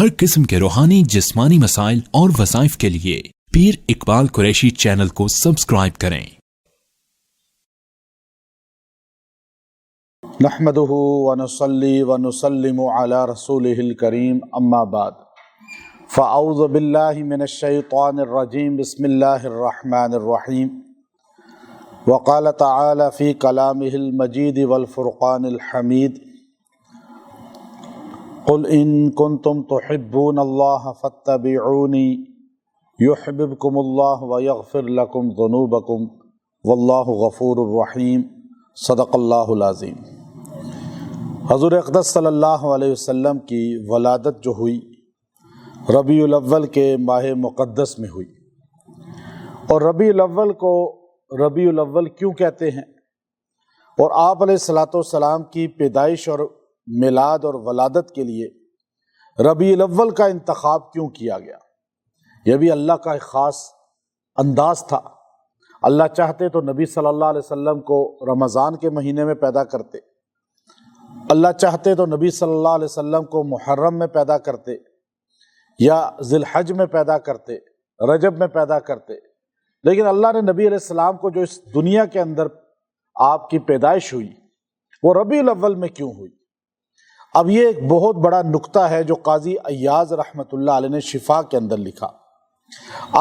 ہر قسم کے روحانی جسمانی مسائل اور وظائف کے لیے پیر اقبال قریشی چینل کو سبسکرائب کریں۔ نحمده ونصلي ونسلم على رسوله الكريم اما بعد فاعوذ بالله من الشيطان الرجيم بسم الله الرحمن الرحيم وقال تعالى في كلامه المجيد والفرقان الحميد قل ان كنتم تحبون الله فاتبعوني يحببكم الله ويغفر لكم ذنوبكم والله غفور رحيم صدق اللہ العظیم۔ حضور اقدس صلی اللہ علیہ وسلم کی ولادت جو ہوئی ربیع الاول کے ماہ مقدس میں ہوئی، اور ربیع الاول کو ربیع الاول کیوں کہتے ہیں، اور آپ علیہ الصلاۃ والسلام کی پیدائش اور میلاد اور ولادت کے لیے ربیع الاول کا انتخاب کیوں کیا گیا، یہ بھی اللہ کا ایک خاص انداز تھا۔ اللہ چاہتے تو نبی صلی اللہ علیہ وسلم کو رمضان کے مہینے میں پیدا کرتے، اللہ چاہتے تو نبی صلی اللہ علیہ وسلم کو محرم میں پیدا کرتے یا ذی الحج میں پیدا کرتے، رجب میں پیدا کرتے، لیکن اللہ نے نبی علیہ السلام کو جو اس دنیا کے اندر آپ کی پیدائش ہوئی وہ ربیع الاول میں کیوں ہوئی۔ اب یہ ایک بہت بڑا نکتہ ہے جو قاضی ایاز رحمۃ اللہ علیہ نے شفا کے اندر لکھا۔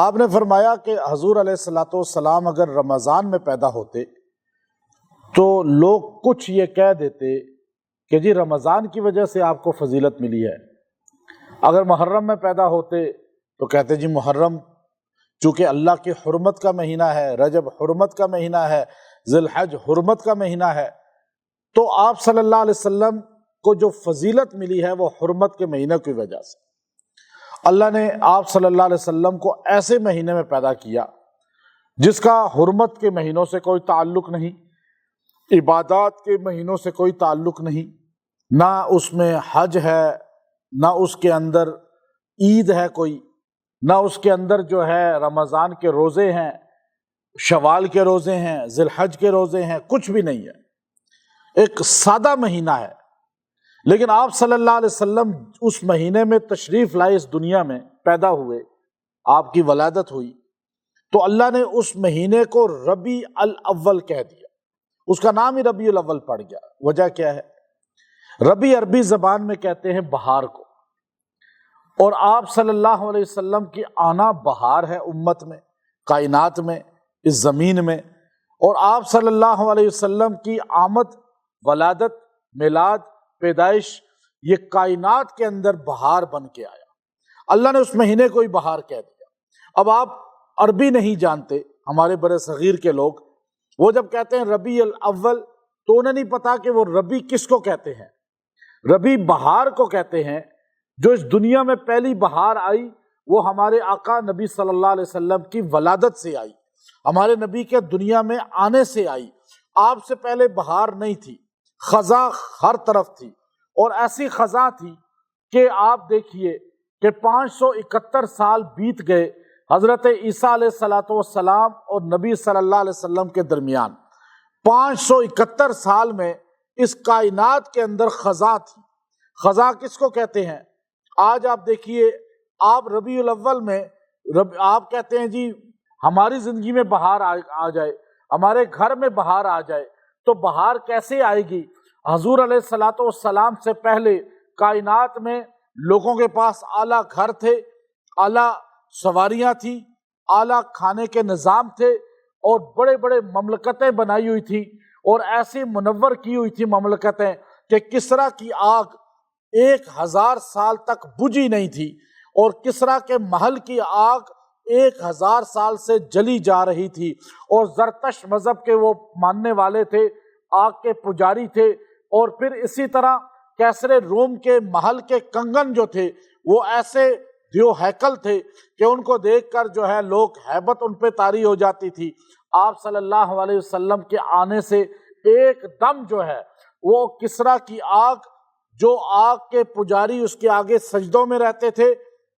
آپ نے فرمایا کہ حضور علیہ الصلاۃ والسلام اگر رمضان میں پیدا ہوتے تو لوگ کچھ یہ کہہ دیتے کہ جی رمضان کی وجہ سے آپ کو فضیلت ملی ہے، اگر محرم میں پیدا ہوتے تو کہتے جی محرم چونکہ اللہ کی حرمت کا مہینہ ہے، رجب حرمت کا مہینہ ہے، ذی الحج حرمت کا مہینہ ہے، تو آپ صلی اللہ علیہ وسلم کو جو فضیلت ملی ہے وہ حرمت کے مہینے کی وجہ سے۔ اللہ نے آپ صلی اللہ علیہ وسلم کو ایسے مہینے میں پیدا کیا جس کا حرمت کے مہینوں سے کوئی تعلق نہیں، عبادات کے مہینوں سے کوئی تعلق نہیں، نہ اس میں حج ہے، نہ اس کے اندر عید ہے کوئی، نہ اس کے اندر جو ہے رمضان کے روزے ہیں، شوال کے روزے ہیں، ذی الحج کے روزے ہیں، کچھ بھی نہیں ہے، ایک سادہ مہینہ ہے۔ لیکن آپ صلی اللہ علیہ وسلم اس مہینے میں تشریف لائے، اس دنیا میں پیدا ہوئے، آپ کی ولادت ہوئی، تو اللہ نے اس مہینے کو ربیع الاول کہہ دیا، اس کا نام ہی ربیع الاول پڑ گیا۔ وجہ کیا ہے؟ ربیع عربی زبان میں کہتے ہیں بہار کو، اور آپ صلی اللہ علیہ وسلم کی آنا بہار ہے امت میں، کائنات میں، اس زمین میں، اور آپ صلی اللہ علیہ وسلم کی آمد، ولادت، میلاد، پیدائش یہ کائنات کے اندر بہار بن کے آیا۔ اللہ نے اس مہینے کو ہی بہار کہہ دیا۔ اب آپ عربی نہیں جانتے، ہمارے برے صغیر کے لوگ، وہ جب کہتے ہیں ربیع الاول تو انہیں نہیں پتا کہ وہ ربیع کس کو کہتے ہیں۔ ربیع بہار کو کہتے ہیں، جو اس دنیا میں پہلی بہار آئی وہ ہمارے آقا نبی صلی اللہ علیہ وسلم کی ولادت سے آئی، ہمارے نبی کے دنیا میں آنے سے آئی۔ آپ سے پہلے بہار نہیں تھی، خزاں ہر طرف تھی، اور ایسی خزاں تھی کہ آپ دیکھیے کہ 571 سال بیت گئے حضرت عیسیٰ علیہ الصلاۃ والسلام اور نبی صلی اللہ علیہ وسلم کے درمیان۔ 571 سال میں اس کائنات کے اندر خزاں تھی۔ خزاں کس کو کہتے ہیں؟ آج آپ دیکھیے، آپ ربیع الاول میں آپ کہتے ہیں جی ہماری زندگی میں بہار آ جائے، ہمارے گھر میں بہار آ جائے، تو بہار کیسے آئے گی؟ حضور علیہ الصلاۃ والسلام سے پہلے کائنات میں لوگوں کے پاس اعلیٰ گھر تھے، اعلیٰ سواریاں تھیں، اعلیٰ کھانے کے نظام تھے، اور بڑے بڑے مملکتیں بنائی ہوئی تھیں، اور ایسی منور کی ہوئی تھی مملکتیں کہ کسریٰ کی آگ 1000 سال تک بجھی نہیں تھی، اور کسریٰ کے محل کی آگ 1000 سال سے جلی جا رہی تھی، اور زرتشت مذہب کے وہ ماننے والے تھے، آگ کے پجاری تھے، اور پھر اسی طرح کیسر روم کے محل کے کنگن جو تھے وہ ایسے دیو ہیکل تھے کہ ان کو دیکھ کر جو ہے لوگ ہیبت ان پہ طاری ہو جاتی تھی۔ آپ صلی اللہ علیہ وسلم کے آنے سے ایک دم جو ہے وہ کسریٰ کی آگ، جو آگ کے پجاری اس کے آگے سجدوں میں رہتے تھے،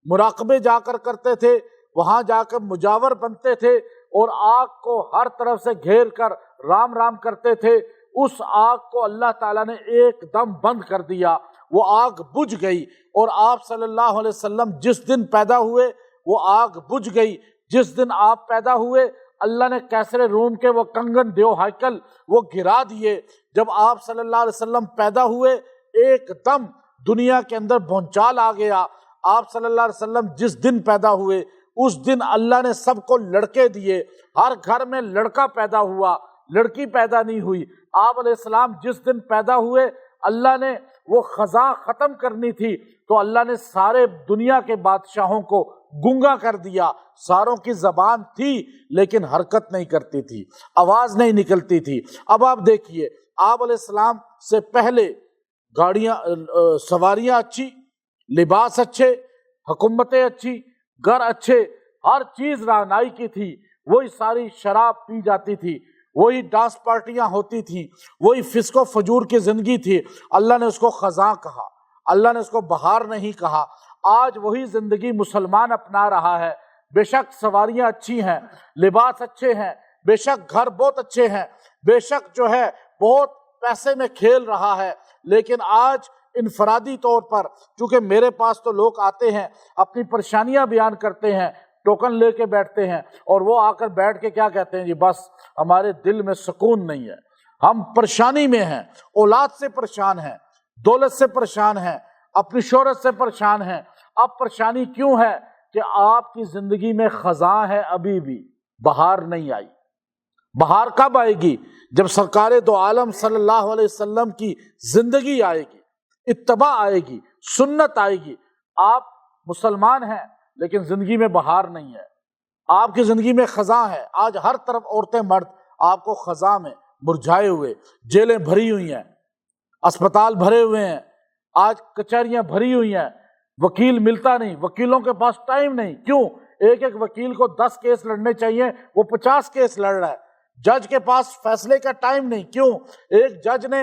مراقبے جا کر کرتے تھے، وہاں جا کر مجاور بنتے تھے، اور آگ کو ہر طرف سے گھیر کر رام رام کرتے تھے، اس آگ کو اللہ تعالیٰ نے ایک دم بند کر دیا۔ وہ آگ بجھ گئی، اور آپ صلی اللہ علیہ وسلم جس دن پیدا ہوئے وہ آگ بجھ گئی۔ جس دن آپ پیدا ہوئے اللہ نے کیسر روم کے وہ کنگن دیو ہائیکل وہ گرا دیے۔ جب آپ صلی اللہ علیہ وسلم پیدا ہوئے ایک دم دنیا کے اندر بھونچال آ گیا۔ آپ صلی اللہ علیہ وسلم جس دن پیدا ہوئے اس دن اللہ نے سب کو لڑکے دیے، ہر گھر میں لڑکا پیدا ہوا، لڑکی پیدا نہیں ہوئی۔ آپ علیہ السلام جس دن پیدا ہوئے اللہ نے وہ خزاں ختم کرنی تھی تو اللہ نے سارے دنیا کے بادشاہوں کو گنگا کر دیا۔ ساروں کی زبان تھی لیکن حرکت نہیں کرتی تھی، آواز نہیں نکلتی تھی۔ اب آپ دیکھیے آپ علیہ السلام سے پہلے گاڑیاں سواریاں اچھی، لباس اچھے، حکومتیں اچھی، گھر اچھے، ہر چیز رعنائی کی تھی۔ وہی ساری شراب پی جاتی تھی، وہی ڈانس پارٹیاں ہوتی تھیں، وہی فسق و فجور کی زندگی تھی۔ اللہ نے اس کو خزاں کہا، اللہ نے اس کو بہار نہیں کہا۔ آج وہی زندگی مسلمان اپنا رہا ہے۔ بے شک سواریاں اچھی ہیں، لباس اچھے ہیں، بے شک گھر بہت اچھے ہیں، بے شک جو ہے بہت پیسے میں کھیل رہا ہے، لیکن آج انفرادی طور پر چونکہ میرے پاس تو لوگ آتے ہیں اپنی پریشانیاں بیان کرتے ہیں، ٹوکن لے کے بیٹھتے ہیں، اور وہ آ کر بیٹھ کے کیا کہتے ہیں، جی بس ہمارے دل میں سکون نہیں ہے، ہم پریشانی میں ہیں، اولاد سے پریشان ہیں، دولت سے پریشان ہیں، اپنی شہرت سے پریشان ہیں۔ اب پریشانی کیوں ہے کہ آپ کی زندگی میں خزاں ہے، ابھی بھی بہار نہیں آئی۔ بہار کب آئے گی؟ جب سرکار دو عالم صلی اللہ علیہ وسلم کی زندگی آئے گی، اتباع آئے گی، سنت آئے گی۔ آپ مسلمان ہیں لیکن زندگی میں بہار نہیں ہے، آپ کی زندگی میں خزاں ہے۔ آج ہر طرف عورتیں مرد آپ کو خزاں میں مرجھائے ہوئے، جیلیں بھری ہوئی ہیں، اسپتال بھرے ہوئے ہیں، آج کچہریاں بھری ہوئی ہیں، وکیل ملتا نہیں، وکیلوں کے پاس ٹائم نہیں۔ کیوں؟ ایک وکیل کو 10 کیس لڑنے چاہیے، وہ 50 کیس لڑ رہا ہے۔ جج کے پاس فیصلے کا ٹائم نہیں۔ کیوں؟ ایک جج نے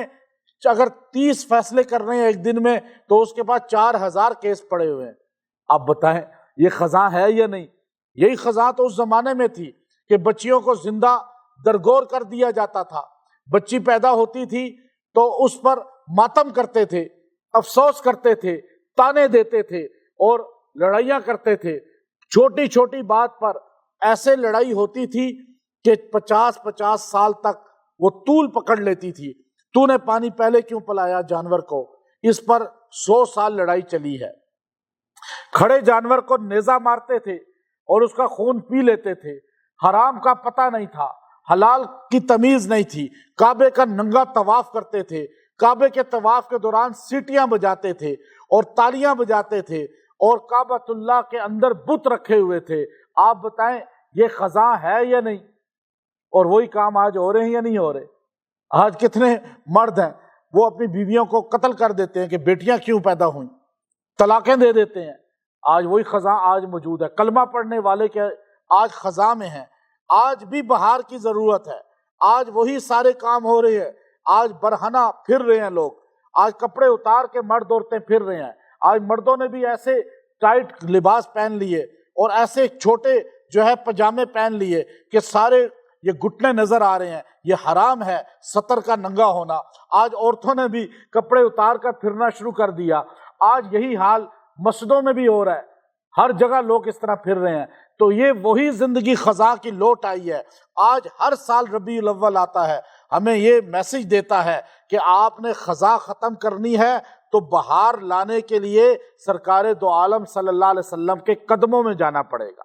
اگر 30 فیصلے کرنے ہیں ایک دن میں تو اس کے پاس 4000 کیس پڑے ہوئے ہیں۔ اب بتائیں یہ خزاں ہے یا نہیں؟ یہی خزاں تو اس زمانے میں تھی کہ بچیوں کو زندہ درگور کر دیا جاتا تھا۔ بچی پیدا ہوتی تھی تو اس پر ماتم کرتے تھے، افسوس کرتے تھے، تانے دیتے تھے اور لڑائیاں کرتے تھے۔ چھوٹی چھوٹی بات پر ایسے لڑائی ہوتی تھی کہ 50 سال تک وہ طول پکڑ لیتی تھی۔ تو نے پانی پہلے کیوں پلایا جانور کو؟ اس پر 100 سال لڑائی چلی ہے۔ کھڑے جانور کو نیزہ مارتے تھے اور اس کا خون پی لیتے تھے۔ حرام کا پتہ نہیں تھا، حلال کی تمیز نہیں تھی۔ کعبے کا ننگا طواف کرتے تھے، کعبے کے طواف کے دوران سیٹیاں بجاتے تھے اور تالیاں بجاتے تھے، اور کعبۃ اللہ کے اندر بت رکھے ہوئے تھے۔ آپ بتائیں یہ خزاں ہے یا نہیں؟ اور وہی کام آج ہو رہے ہیں یا نہیں ہو رہے؟ آج کتنے مرد ہیں وہ اپنی بیویوں کو قتل کر دیتے ہیں کہ بیٹیاں کیوں پیدا ہوئیں، طلاقیں دے دیتے ہیں۔ آج وہی خزاں آج موجود ہے۔ کلمہ پڑھنے والے کے آج خزاں میں ہیں۔ آج بھی بہار کی ضرورت ہے، آج وہی سارے کام ہو رہے ہیں۔ آج برہنہ پھر رہے ہیں لوگ، آج کپڑے اتار کے مرد عورتیں پھر رہے ہیں۔ آج مردوں نے بھی ایسے ٹائٹ لباس پہن لیے اور ایسے چھوٹے جو ہے پجامے پہن لیے کہ سارے یہ گھٹنے نظر آ رہے ہیں۔ یہ حرام ہے سطر کا ننگا ہونا۔ آج عورتوں نے بھی کپڑے اتار کر پھرنا شروع کر دیا۔ آج یہی حال مسجدوں میں بھی ہو رہا ہے، ہر جگہ لوگ اس طرح پھر رہے ہیں۔ تو یہ وہی زندگی خزاں کی لوٹ آئی ہے۔ آج ہر سال ربیع الاول آتا ہے، ہمیں یہ میسج دیتا ہے کہ آپ نے خزاں ختم کرنی ہے تو بہار لانے کے لیے سرکار دو عالم صلی اللہ علیہ وسلم کے قدموں میں جانا پڑے گا،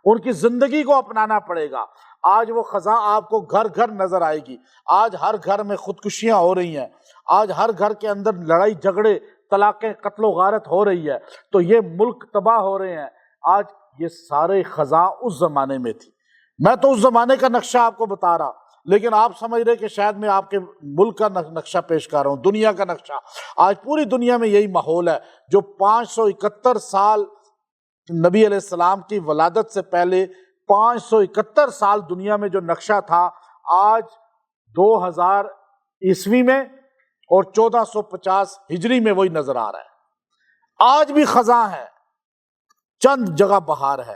ان کی زندگی کو اپنانا پڑے گا۔ آج وہ خزاں آپ کو گھر گھر نظر آئے گی۔ آج ہر گھر میں خودکشیاں ہو رہی ہیں، آج ہر گھر کے اندر لڑائی جھگڑے، طلاقیں، قتل و غارت ہو رہی ہے، تو یہ ملک تباہ ہو رہے ہیں۔ آج یہ سارے خزاں اس زمانے میں تھی۔ میں تو اس زمانے کا نقشہ آپ کو بتا رہا، لیکن آپ سمجھ رہے کہ شاید میں آپ کے ملک کا نقشہ پیش کر رہا ہوں، دنیا کا نقشہ۔ آج پوری دنیا میں یہی ماحول ہے۔ جو 571 سال نبی علیہ السلام کی ولادت سے پہلے 571 سال دنیا میں جو نقشہ تھا، آج 2000 عیسوی میں اور 1450 ہجری میں وہی نظر آ رہا ہے۔ آج بھی خزاں ہے، چند جگہ بہار ہے،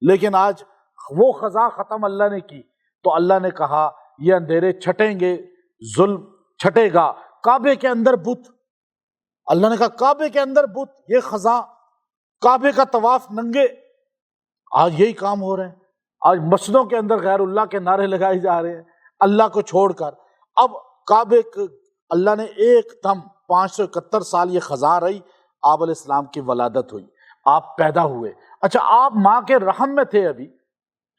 لیکن آج وہ خزاں ختم اللہ نے کی تو اللہ نے کہا یہ اندھیرے چھٹیں گے، ظلم چھٹے گا۔ کعبے کے اندر بت، اللہ نے کہا کعبے کے اندر بت، یہ خزاں، کعبے کا طواف ننگے، آج یہی کام ہو رہے ہیں۔ آج مسجدوں کے اندر غیر اللہ کے نعرے لگائے جا رہے ہیں اللہ کو چھوڑ کر۔ اب کعبے اللہ نے ایک دم 571 سال یہ خزاں رہی، آپ علیہ السلام کی ولادت ہوئی، آپ پیدا ہوئے۔ اچھا آپ ماں کے رحم میں تھے ابھی،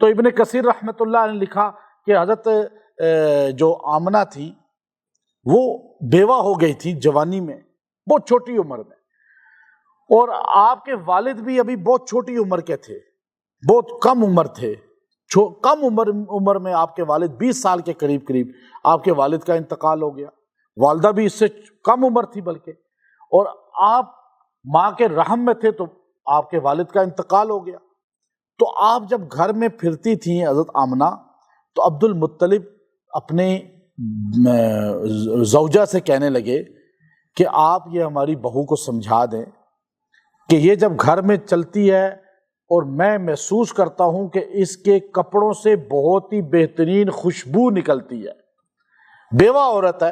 تو ابن کثیر رحمۃ اللہ نے لکھا کہ حضرت جو آمنہ تھی وہ بیوہ ہو گئی تھی جوانی میں، بہت چھوٹی عمر میں، اور آپ کے والد بھی ابھی بہت چھوٹی عمر کے تھے، بہت کم عمر تھے، کم عمر میں آپ کے والد 20 سال کے قریب آپ کے والد کا انتقال ہو گیا، والدہ بھی اس سے کم عمر تھی بلکہ، اور آپ ماں کے رحم میں تھے تو آپ کے والد کا انتقال ہو گیا۔ تو آپ جب گھر میں پھرتی تھیں حضرت آمنہ، تو عبد المطلب اپنے زوجہ سے کہنے لگے کہ آپ یہ ہماری بہو کو سمجھا دیں کہ یہ جب گھر میں چلتی ہے اور میں محسوس کرتا ہوں کہ اس کے کپڑوں سے بہت ہی بہترین خوشبو نکلتی ہے، بیوہ عورت ہے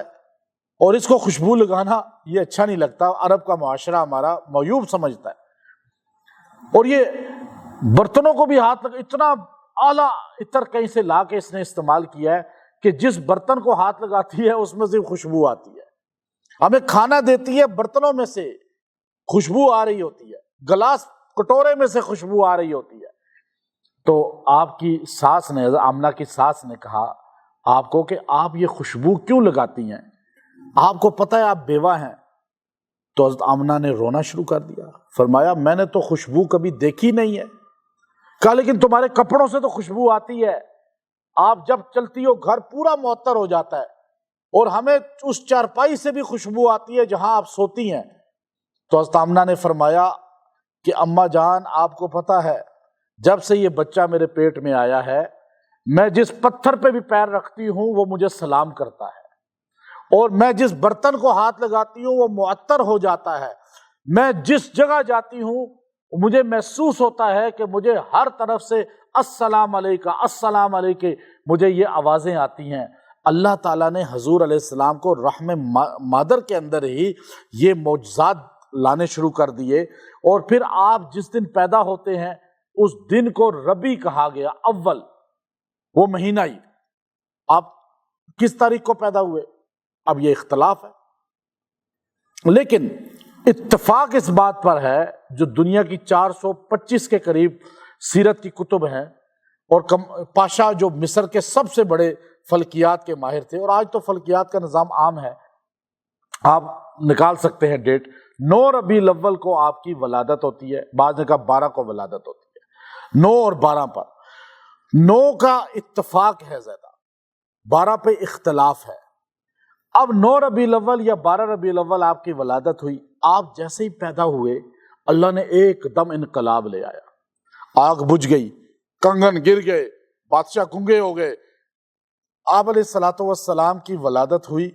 اور اس کو خوشبو لگانا یہ اچھا نہیں لگتا، عرب کا معاشرہ ہمارا معیوب سمجھتا ہے، اور یہ برتنوں کو بھی ہاتھ اتنا اعلیٰ عطر کہیں سے لا کے اس نے استعمال کیا ہے کہ جس برتن کو ہاتھ لگاتی ہے اس میں سے خوشبو آتی ہے، ہمیں کھانا دیتی ہے برتنوں میں سے خوشبو آ رہی ہوتی ہے، گلاس کٹورے میں سے خوشبو آ رہی ہوتی ہے۔ تو آپ کی ساس نے، آمنہ کی ساس نے کہا آپ کو کہ آپ یہ خوشبو کیوں لگاتی ہیں، آپ کو پتہ ہے آپ بیوہ ہیں؟ تو حضرت آمنہ نے رونا شروع کر دیا، فرمایا میں نے تو خوشبو کبھی دیکھی نہیں ہے۔ کہا لیکن تمہارے کپڑوں سے تو خوشبو آتی ہے، آپ جب چلتی ہو گھر پورا معطر ہو جاتا ہے، اور ہمیں اس چارپائی سے بھی خوشبو آتی ہے جہاں آپ سوتی ہیں۔ تو حضرت آمنہ نے فرمایا کہ اماں جان آپ کو پتہ ہے جب سے یہ بچہ میرے پیٹ میں آیا ہے، میں جس پتھر پہ بھی پیر رکھتی ہوں وہ مجھے سلام کرتا ہے، اور میں جس برتن کو ہاتھ لگاتی ہوں وہ معطر ہو جاتا ہے، میں جس جگہ جاتی ہوں مجھے محسوس ہوتا ہے کہ مجھے ہر طرف سے السلام علیکہ السلام علیکہ مجھے یہ آوازیں آتی ہیں۔ اللہ تعالیٰ نے حضور علیہ السلام کو رحم مادر کے اندر ہی یہ معجزات لانے شروع کر دیے، اور پھر آپ جس دن پیدا ہوتے ہیں اس دن کو ربی کہا گیا، اول وہ مہینہ ہی۔ آپ کس تاریخ کو پیدا ہوئے اب یہ اختلاف ہے، لیکن اتفاق اس بات پر ہے جو دنیا کی 425 کے قریب سیرت کی کتب ہیں، اور پاشا جو مصر کے سب سے بڑے فلکیات کے ماہر تھے، اور آج تو فلکیات کا نظام عام ہے، آپ نکال سکتے ہیں ڈیٹ، 9 ربیع الاول کو آپ کی ولادت ہوتی ہے، بعض نے کہا 12 کو ولادت ہوتی ہے، 9 اور 12 پر، 9 کا اتفاق ہے زیادہ، 12 پہ اختلاف ہے۔ اب 9 ربیع الاول یا 12 ربیع الاول آپ کی ولادت ہوئی، آپ جیسے ہی پیدا ہوئے اللہ نے ایک دم انقلاب لے آیا، آگ بجھ گئی، کنگن گر گئے، بادشاہ گنگے ہو گئے۔ آپ علیہ الصلوۃ والسلام کی ولادت ہوئی،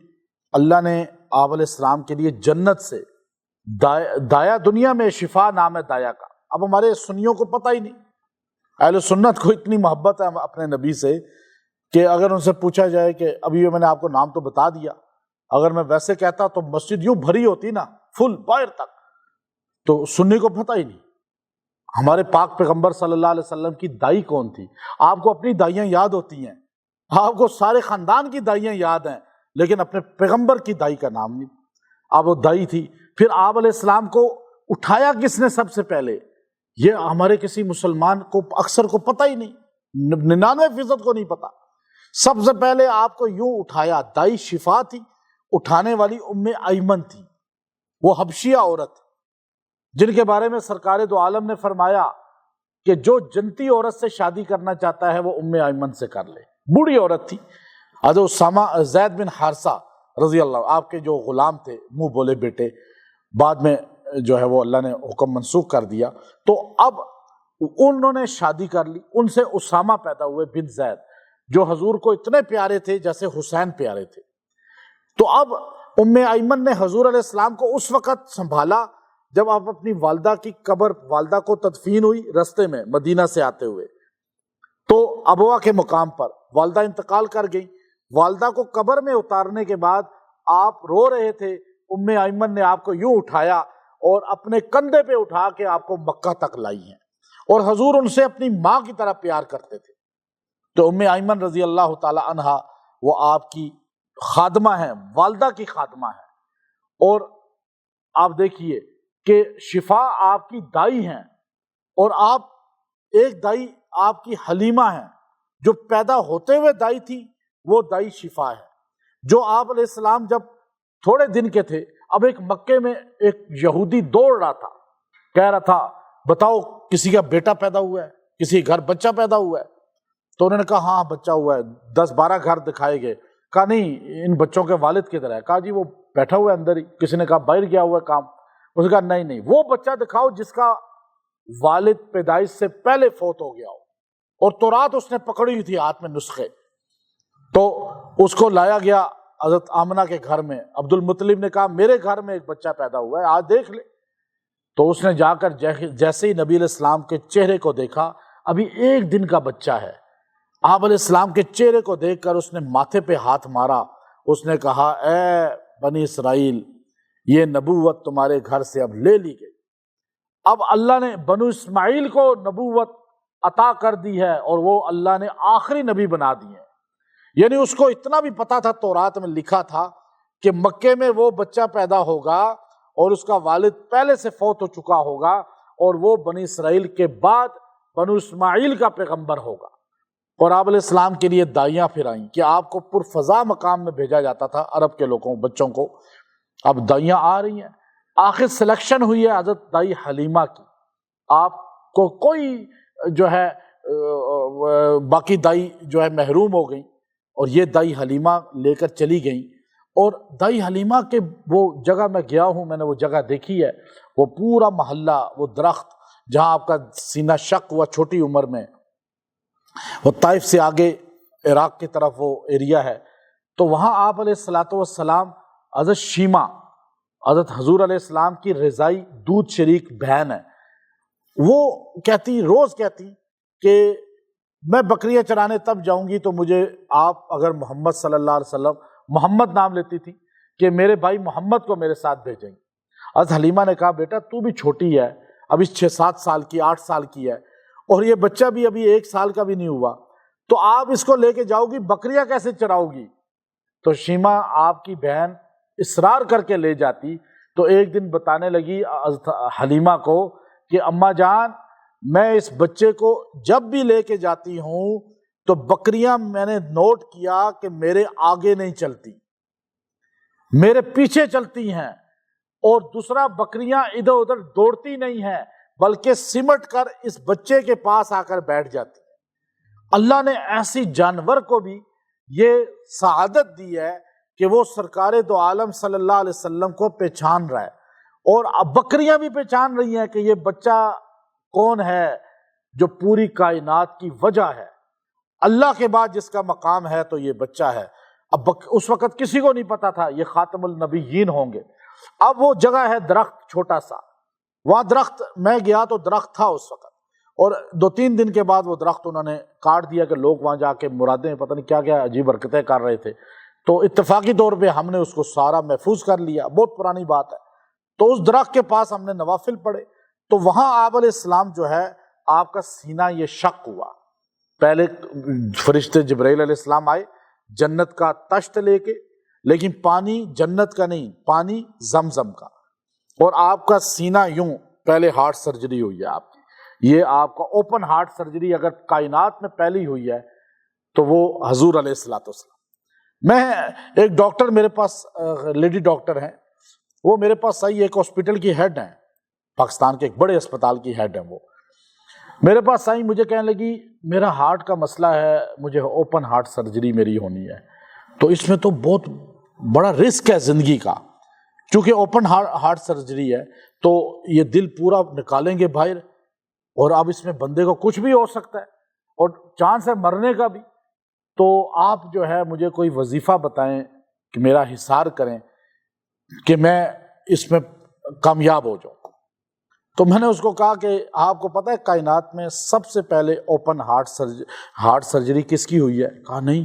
اللہ نے آپ علیہ السلام کے لیے جنت سے دایا، دنیا میں شفا نام ہے دایا کا۔ اب ہمارے سنیوں کو پتہ ہی نہیں، اہل سنت کو اتنی محبت ہے اپنے نبی سے کہ اگر ان سے پوچھا جائے کہ ابھی میں نے آپ کو نام تو بتا دیا، اگر میں ویسے کہتا تو مسجد یوں بھری ہوتی نا فل باہر تک، تو سنی کو پتہ ہی نہیں ہمارے پاک پیغمبر صلی اللہ علیہ وسلم کی دائی کون تھی۔ آپ کو اپنی دائیاں یاد ہوتی ہیں، آپ کو سارے خاندان کی دائیاں یاد ہیں، لیکن اپنے پیغمبر کی دائی کا نام نہیں۔ آپ وہ دائی تھی۔ پھر آپ علیہ السلام کو اٹھایا کس نے سب سے پہلے، یہ ہمارے کسی مسلمان کو اکثر کو پتہ ہی نہیں، 99% کو نہیں پتہ۔ سب سے پہلے آپ کو یوں اٹھایا، دائی شفا تھی، اٹھانے والی ام ایمن تھی، وہ حبشیہ عورت جن کے بارے میں سرکار دو عالم نے فرمایا کہ جو جنتی عورت سے شادی کرنا چاہتا ہے وہ ام ایمن سے کر لے، بوڑھی عورت تھی۔ حضرت اسامہ زید بن حارثہ رضی اللہ آپ کے جو غلام تھے، منہ بولے بیٹے، بعد میں جو ہے وہ اللہ نے حکم منسوخ کر دیا، تو اب انہوں نے شادی کر لی، ان سے اسامہ پیدا ہوئے بن زید جو حضور کو اتنے پیارے تھے جیسے حسین پیارے تھے۔ تو اب ام ایمن نے حضور علیہ السلام کو اس وقت سنبھالا جب آپ اپنی والدہ کی قبر، والدہ کو تدفین ہوئی رستے میں مدینہ سے آتے ہوئے، تو ابوا کے مقام پر والدہ انتقال کر گئی۔ والدہ کو قبر میں اتارنے کے بعد آپ رو رہے تھے ایمن نے آپ کو یوں اٹھایا اور اپنے کندھے پہ اٹھا کے آپ کو مکہ تک لائی ہیں، اور حضور ان سے اپنی ماں کی طرح پیار کرتے تھے۔ تو ایمن رضی اللہ تعالی عنہا وہ آپ کی خادمہ ہیں، والدہ کی خادمہ ہیں، اور آپ دیکھیے کہ شفا آپ کی دائی ہیں، اور آپ ایک دائی آپ کی حلیمہ ہیں، جو پیدا ہوتے ہوئے دائی تھی وہ دائی شفا ہے، جو آپ علیہ السلام جب تھوڑے دن کے تھے، اب ایک مکے میں ایک یہودی دوڑ رہا تھا، کہہ رہا تھا بتاؤ کسی کا بیٹا پیدا ہوا ہے، کسی کے گھر بچہ پیدا ہوا ہے؟ تو انہوں نے کہا ہاں بچہ ہوا ہے، 10-12 گھر دکھائے گئے، کہا نہیں ان بچوں کے والد کدھر ہے؟ کہا جی وہ بیٹھا ہوا ہے اندر ہی، کسی نے کہا باہر گیا ہوا ہے کام، اس نے کہا نہیں وہ بچہ دکھاؤ جس کا والد پیدائش سے پہلے فوت ہو گیا ہو، اور تورات اس نے پکڑی ہوئی تھی ہاتھ میں نسخے، تو اس کو لایا گیا حضرت آمنہ کے گھر میں۔ عبد المطلب نے کہا میرے گھر میں ایک بچہ پیدا ہوا ہے، آج دیکھ لے۔ تو اس نے جا کر جیسے ہی نبی علیہ السلام کے چہرے کو دیکھا، ابھی 1 دن کا بچہ ہے، آپ علیہ السلام کے چہرے کو دیکھ کر اس نے ماتھے پہ ہاتھ مارا، اس نے کہا اے بنی اسرائیل، یہ نبوت تمہارے گھر سے اب لے لی گئی، اب اللہ نے بنو اسماعیل کو نبوت عطا کر دی ہے، اور وہ اللہ نے آخری نبی بنا دی ہے۔ یعنی اس کو اتنا بھی پتا تھا، تورات میں لکھا تھا کہ مکے میں وہ بچہ پیدا ہوگا اور اس کا والد پہلے سے فوت ہو چکا ہوگا، اور وہ بنی اسرائیل کے بعد بنو اسماعیل کا پیغمبر ہوگا۔ اور آپ علیہ السلام کے لیے دائیاں پھر آئیں کہ آپ کو پرفضا مقام میں بھیجا جاتا تھا عرب کے لوگوں بچوں کو، اب دائیاں آ رہی ہیں۔ آخر سلیکشن ہوئی ہے حضرت دائی حلیمہ کی، آپ کو کوئی جو ہے باقی دائی جو ہے محروم ہو گئی، اور یہ دائی حلیمہ لے کر چلی گئیں۔ اور دائی حلیمہ کے وہ جگہ میں گیا ہوں، میں نے وہ جگہ دیکھی ہے، وہ پورا محلہ، وہ درخت جہاں آپ کا سینہ شق ہوا چھوٹی عمر میں، وہ طائف سے آگے عراق کی طرف وہ ایریا ہے، تو وہاں آپ علیہ الصلوۃ والسلام حضرت شیمہ، حضرت حضور علیہ السلام کی رضائی دودھ شریک بہن ہے، وہ کہتی، روز کہتی کہ میں بکریاں چرانے تب جاؤں گی تو مجھے آپ اگر محمد صلی اللہ علیہ وسلم، محمد نام لیتی تھی، کہ میرے بھائی محمد کو میرے ساتھ بھیجیں گے۔ حضرت حلیمہ نے کہا بیٹا تو بھی چھوٹی ہے، ابھی 6-7 سال کی، 8 سال کی ہے، اور یہ بچہ بھی ابھی 1 سال کا بھی نہیں ہوا، تو آپ اس کو لے کے جاؤ گی، بکریاں کیسے چراؤ گی؟ تو شیمہ آپ کی بہن اصرار کر کے لے جاتی، تو ایک دن بتانے لگی حضرت حلیمہ کو کہ اماں جان، میں اس بچے کو جب بھی لے کے جاتی ہوں تو بکریاں میں نے نوٹ کیا کہ میرے آگے نہیں چلتی، میرے پیچھے چلتی ہیں، اور دوسرا بکریاں ادھر ادھر دوڑتی نہیں ہیں بلکہ سمٹ کر اس بچے کے پاس آ کر بیٹھ جاتی ہیں۔ اللہ نے ایسی جانور کو بھی یہ سعادت دی ہے کہ وہ سرکار دو عالم صلی اللہ علیہ وسلم کو پہچان رہا ہے، اور اب بکریاں بھی پہچان رہی ہیں کہ یہ بچہ کون ہے جو پوری کائنات کی وجہ ہے، اللہ کے بعد جس کا مقام ہے تو یہ بچہ ہے۔ اب اس وقت کسی کو نہیں پتا تھا یہ خاتم النبیین ہوں گے۔ اب وہ جگہ ہے درخت چھوٹا سا، وہاں درخت میں گیا تو درخت تھا اس وقت، اور 2-3 دن کے بعد وہ درخت انہوں نے کاٹ دیا کہ لوگ وہاں جا کے مرادیں پتہ نہیں کیا کیا عجیب حرکتیں کر رہے تھے، تو اتفاقی طور پہ ہم نے اس کو سارا محفوظ کر لیا، بہت پرانی بات ہے۔ تو اس درخت کے پاس ہم نے نوافل پڑھے، تو وہاں آپ علیہ السلام جو ہے آپ کا سینہ یہ شق ہوا، پہلے فرشتے جبرائیل علیہ السلام آئے جنت کا تشت لے کے، لیکن پانی جنت کا نہیں، پانی زمزم کا، اور آپ کا سینہ یوں، پہلے ہارٹ سرجری ہوئی ہے آپ کی، یہ آپ کا اوپن ہارٹ سرجری اگر کائنات میں پہلی ہوئی ہے تو وہ حضور علیہ الصلوۃ والسلام۔ میں ایک ڈاکٹر میرے پاس، لیڈی ڈاکٹر ہیں، وہ میرے پاس آئی، ایک ہاسپٹل کی ہیڈ ہیں، پاکستان کے ایک بڑے اسپتال کی ہیڈ ہیں، وہ میرے پاس آئی، مجھے کہنے لگی میرا ہارٹ کا مسئلہ ہے، مجھے اوپن ہارٹ سرجری میری ہونی ہے، تو اس میں تو بہت بڑا رسک ہے زندگی کا، چونکہ اوپن ہارٹ سرجری ہے تو یہ دل پورا نکالیں گے باہر، اور اب اس میں بندے کو کچھ بھی ہو سکتا ہے اور چانس ہے مرنے کا بھی، تو آپ جو ہے مجھے کوئی وظیفہ بتائیں کہ میرا حصار کریں کہ میں اس میں کامیاب ہو جاؤں۔ تو میں نے اس کو کہا کہ آپ کو پتہ ہے کائنات میں سب سے پہلے اوپن ہارٹ سرجری کس کی ہوئی ہے؟ کہا نہیں،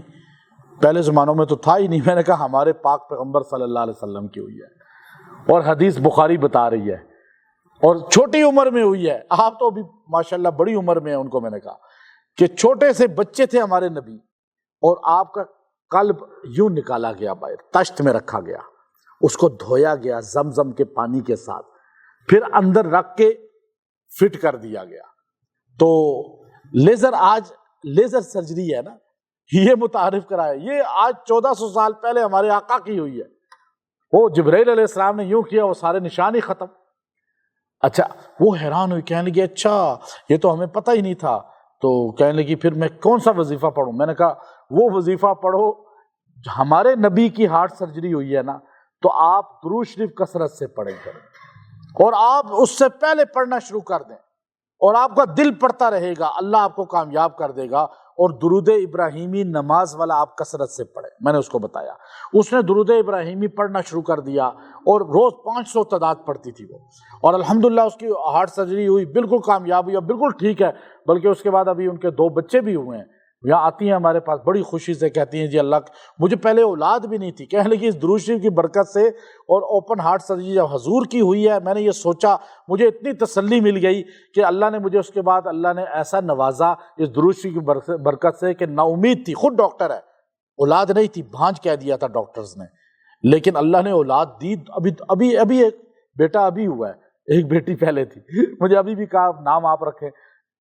پہلے زمانوں میں تو تھا ہی نہیں۔ میں نے کہا ہمارے پاک پیغمبر صلی اللہ علیہ وسلم کی ہوئی ہے۔ اور حدیث بخاری بتا رہی ہے، اور چھوٹی عمر میں ہوئی ہے. آپ تو ابھی ماشاءاللہ بڑی عمر میں ہیں. ان کو میں نے کہا کہ چھوٹے سے بچے تھے ہمارے نبی، اور آپ کا قلب یوں نکالا گیا باہر، تشت میں رکھا گیا، اس کو دھویا گیا زمزم کے پانی کے ساتھ، پھر اندر رکھ کے فٹ کر دیا گیا. تو لیزر، آج لیزر سرجری ہے نا، یہ متعارف کرایا. یہ آج 1400 سال پہلے ہمارے آقا کی ہوئی ہے. وہ جبرائیل علیہ السلام نے یوں کیا، وہ سارے نشان ہی ختم. اچھا، وہ حیران ہوئی، کہنے لگی اچھا یہ تو ہمیں پتہ ہی نہیں تھا. تو کہنے لگی پھر میں کون سا وظیفہ پڑھوں؟ میں نے کہا وہ وظیفہ پڑھو، ہمارے نبی کی ہارٹ سرجری ہوئی ہے نا، تو آپ درود شریف کثرت سے پڑھیں کریں، اور آپ اس سے پہلے پڑھنا شروع کر دیں، اور آپ کا دل پڑھتا رہے گا، اللہ آپ کو کامیاب کر دے گا. اور درود ابراہیمی نماز والا آپ کثرت سے پڑھیں. میں نے اس کو بتایا، اس نے درود ابراہیمی پڑھنا شروع کر دیا، اور روز 500 تعداد پڑھتی تھی وہ، اور الحمدللہ اس کی ہارٹ سرجری ہوئی، بالکل کامیاب ہوئی، اور بالکل ٹھیک ہے. بلکہ اس کے بعد ابھی ان کے 2 بچے بھی ہوئے ہیں. یہاں آتی ہیں ہمارے پاس بڑی خوشی سے، کہتی ہیں جی اللہ، مجھے پہلے اولاد بھی نہیں تھی، کہنے لگی اس درود شریف کی برکت سے اور اوپن ہارٹ سرجری جب حضور کی ہوئی ہے، میں نے یہ سوچا، مجھے اتنی تسلی مل گئی کہ اللہ نے مجھے اس کے بعد اللہ نے ایسا نوازا اس درود شریف کی برکت سے کہ نا امید تھی. خود ڈاکٹر ہے، اولاد نہیں تھی، بھانج کہہ دیا تھا ڈاکٹرز نے، لیکن اللہ نے اولاد دی. ابھی ایک بیٹا ابھی ہوا ہے، ایک بیٹی پہلے تھی. مجھے ابھی بھی کہا نام آپ رکھیں.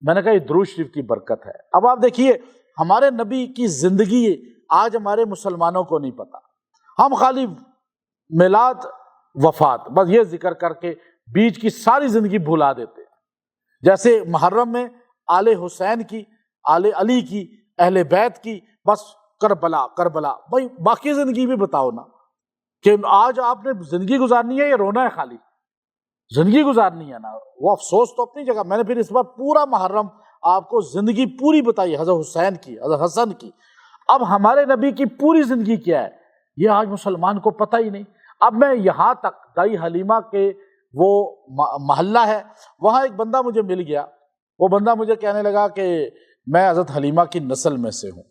میں نے کہا یہ درود شریف کی برکت ہے. اب آپ دیکھیے ہمارے نبی کی زندگی آج ہمارے مسلمانوں کو نہیں پتا. ہم خالی میلاد، وفات، بس یہ ذکر کر کے بیچ کی ساری زندگی بھلا دیتے ہیں. جیسے محرم میں آل حسین کی، آل علی کی، اہل بیت کی، بس کربلا کربلا. بھائی باقی زندگی بھی بتاؤ نا، کہ آج آپ نے زندگی گزارنی ہے یا رونا ہے؟ خالی زندگی گزارنی ہے نا. وہ افسوس تو اپنی جگہ. میں نے پھر اس بار پورا محرم آپ کو زندگی پوری بتائی، حضرت حسین کی، حضرت حسن کی. اب ہمارے نبی کی پوری زندگی کیا ہے یہ آج مسلمان کو پتہ ہی نہیں. اب میں یہاں تک دائی حلیمہ کے وہ محلہ ہے، وہاں ایک بندہ مجھے مل گیا. وہ بندہ مجھے کہنے لگا کہ میں حضرت حلیمہ کی نسل میں سے ہوں.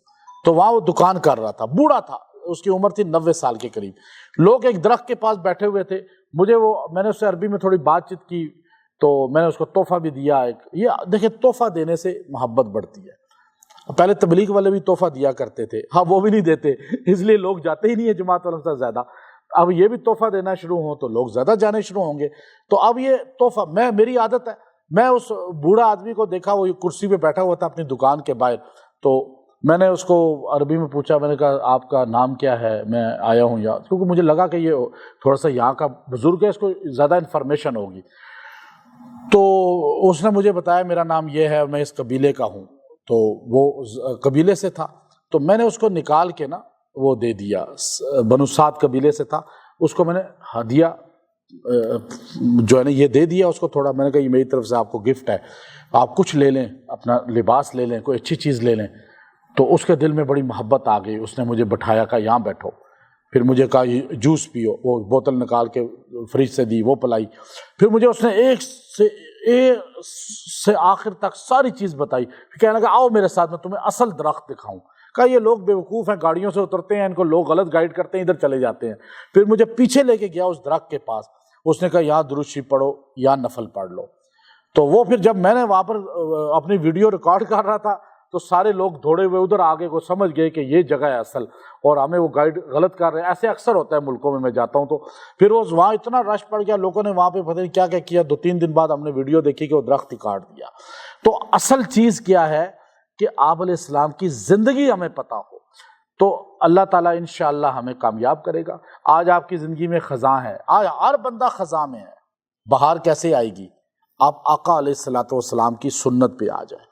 تو وہاں وہ دکان کر رہا تھا، بوڑھا تھا، اس کی عمر تھی 90 سال کے قریب. لوگ ایک درخت کے پاس بیٹھے ہوئے تھے. میں نے اس سے عربی میں تھوڑی بات چیت کی، تو میں نے اس کو تحفہ بھی دیا. یہ دیکھیں تحفہ دینے سے محبت بڑھتی ہے. پہلے تبلیغ والے بھی تحفہ دیا کرتے تھے، ہاں وہ بھی نہیں دیتے، اس لیے لوگ جاتے ہی نہیں ہیں جماعت والوں سے زیادہ. اب یہ بھی تحفہ دینا شروع ہوں تو لوگ زیادہ جانے شروع ہوں گے. تو اب یہ تحفہ، میری عادت ہے، میں اس بوڑھا آدمی کو دیکھا، وہ کرسی پہ بیٹھا ہوا تھا اپنی دکان کے باہر. تو میں نے اس کو عربی میں پوچھا، میں نے کہا آپ کا نام کیا ہے، میں آیا ہوں یہاں، کیونکہ مجھے لگا کہ یہ تھوڑا سا یہاں کا بزرگ ہے، اس کو زیادہ انفارمیشن ہوگی. تو اس نے مجھے بتایا میرا نام یہ ہے، میں اس قبیلے کا ہوں. تو وہ قبیلے سے تھا، تو میں نے اس کو نکال کے نا وہ دے دیا، بنو سعد قبیلے سے تھا. اس کو میں نے ہدیہ جو ہے نا یہ دے دیا اس کو تھوڑا. میں نے کہا یہ میری طرف سے آپ کو گفٹ ہے، آپ کچھ لے لیں، اپنا لباس لے لیں، کوئی اچھی چیز لے لیں. تو اس کے دل میں بڑی محبت آ گئی. اس نے مجھے بٹھایا، کہا یہاں بیٹھو. پھر مجھے کہا یہ جوس پیو، وہ بوتل نکال کے فریج سے دی، وہ پلائی. پھر مجھے اس نے ایک سے آخر تک ساری چیز بتائی. پھر کہنے لگا آؤ میرے ساتھ، میں تمہیں اصل درخت دکھاؤں. کہا یہ لوگ بیوقوف ہیں، گاڑیوں سے اترتے ہیں، ان کو لوگ غلط گائیڈ کرتے ہیں، ادھر چلے جاتے ہیں. پھر مجھے پیچھے لے کے گیا اس درخت کے پاس. اس نے کہا یہاں درود شریف پڑھو یا نفل پڑھ لو. تو وہ پھر جب میں نے وہاں پر اپنی ویڈیو ریکارڈ کر رہا تھا تو سارے لوگ دوڑے ہوئے ادھر آگے کو سمجھ گئے کہ یہ جگہ ہے اصل، اور ہمیں وہ گائیڈ غلط کر رہے ہیں. ایسے اکثر ہوتا ہے ملکوں میں جاتا ہوں تو. پھر وہ وہاں اتنا رش پڑ گیا، لوگوں نے وہاں پہ پتہ نہیں کیا کیا. 2-3 دن بعد ہم نے ویڈیو دیکھی کہ وہ درخت ہی کاٹ دیا. تو اصل چیز کیا ہے کہ آپ علیہ السلام کی زندگی ہمیں پتہ ہو تو اللہ تعالیٰ انشاءاللہ ہمیں کامیاب کرے گا. آج آپ کی زندگی میں خزاں ہے، آج ہر بندہ خزاں میں ہے. بہار کیسے آئے گی؟ آپ آقا علیہ السلام کی سنت پہ آ جائیں.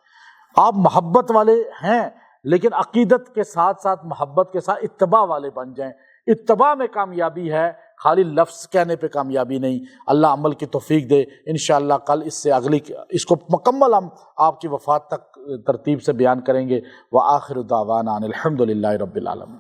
آپ محبت والے ہیں لیکن عقیدت کے ساتھ ساتھ محبت کے ساتھ اتباع والے بن جائیں. اتباع میں کامیابی ہے، خالی لفظ کہنے پہ کامیابی نہیں. اللہ عمل کی توفیق دے. انشاءاللہ کل اس سے اگلی اس کو مکمل ہم آپ کی وفات تک ترتیب سے بیان کریں گے. وآخر دعوانا ان الحمد للہ رب العالمین.